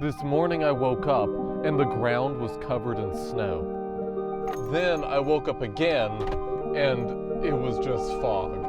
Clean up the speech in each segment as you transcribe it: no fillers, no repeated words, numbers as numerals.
This morning I woke up and the ground was covered in snow. Then I woke up again and it was just fog.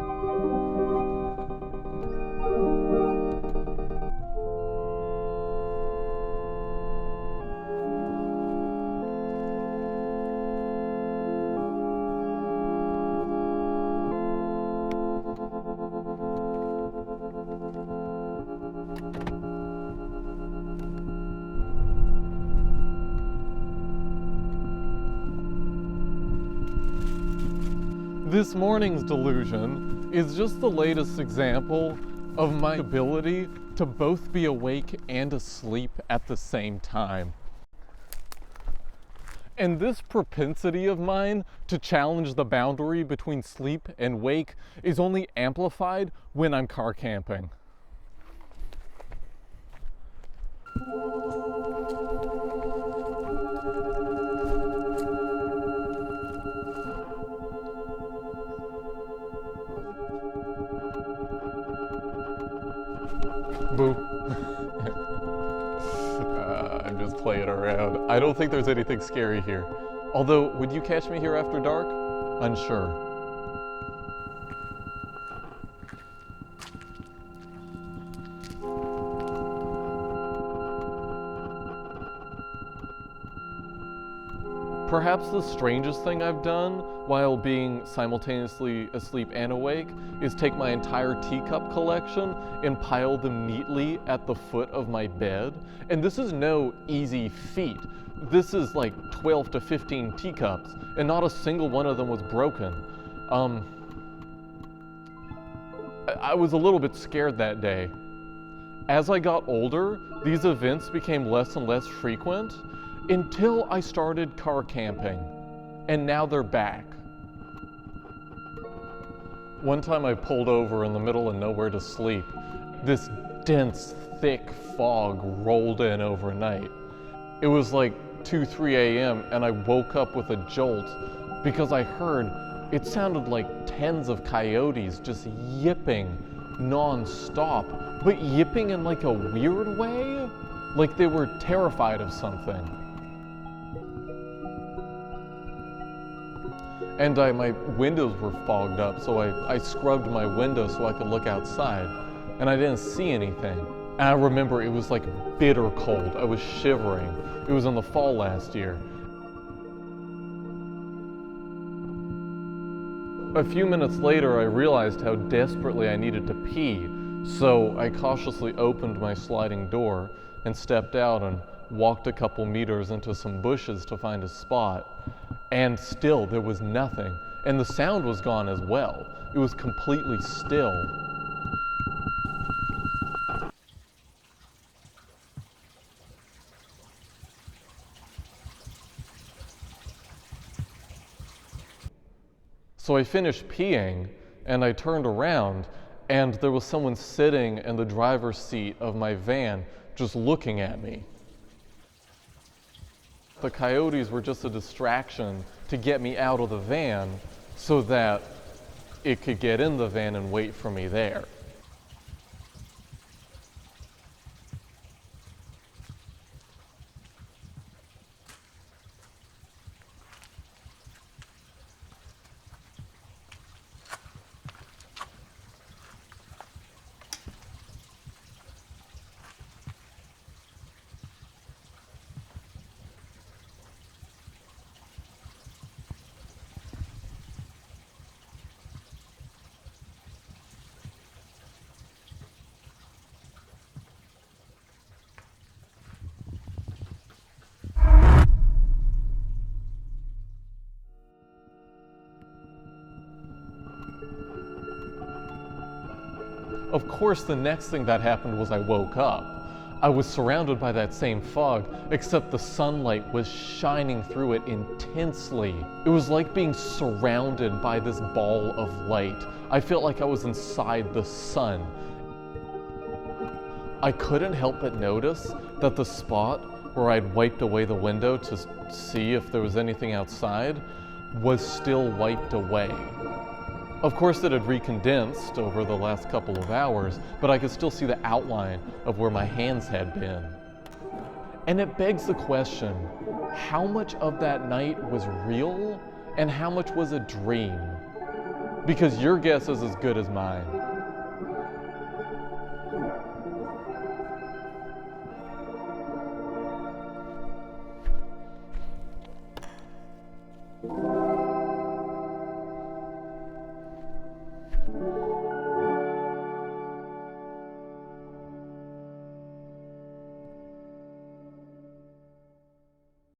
This morning's delusion is just the latest example of my ability to both be awake and asleep at the same time. And this propensity of mine to challenge the boundary between sleep and wake is only amplified when I'm car camping. Boo. I'm just playing around. I don't think there's anything scary here. Although, would you catch me here after dark? Unsure. Perhaps the strangest thing I've done while being simultaneously asleep and awake is take my entire teacup collection and pile them neatly at the foot of my bed. And this is no easy feat. This is like 12 to 15 teacups, and not a single one of them was broken. I was a little bit scared that day. As I got older, these events became less and less frequent, until I started car camping, and now they're back. One time I pulled over in the middle of nowhere to sleep. This dense, thick fog rolled in overnight. It was like 2, 3 a.m. and I woke up with a jolt because I heard it sounded like tens of coyotes just yipping non-stop, but yipping in like a weird way, like they were terrified of something. And my windows were fogged up, so I scrubbed my windows so I could look outside, and I didn't see anything. And I remember it was like bitter cold. I was shivering. It was in the fall last year. A few minutes later, I realized how desperately I needed to pee, so I cautiously opened my sliding door and stepped out and walked a couple meters into some bushes to find a spot. And still, there was nothing. And the sound was gone as well. It was completely still. So I finished peeing, and I turned around, and there was someone sitting in the driver's seat of my van, just looking at me. The coyotes were just a distraction to get me out of the van so that it could get in the van and wait for me there. Of course, the next thing that happened was I woke up. I was surrounded by that same fog, except the sunlight was shining through it intensely. It was like being surrounded by this ball of light. I felt like I was inside the sun. I couldn't help but notice that the spot where I'd wiped away the window to see if there was anything outside was still wiped away. Of course, it had recondensed over the last couple of hours, but I could still see the outline of where my hands had been. And it begs the question, how much of that night was real and how much was a dream? Because your guess is as good as mine.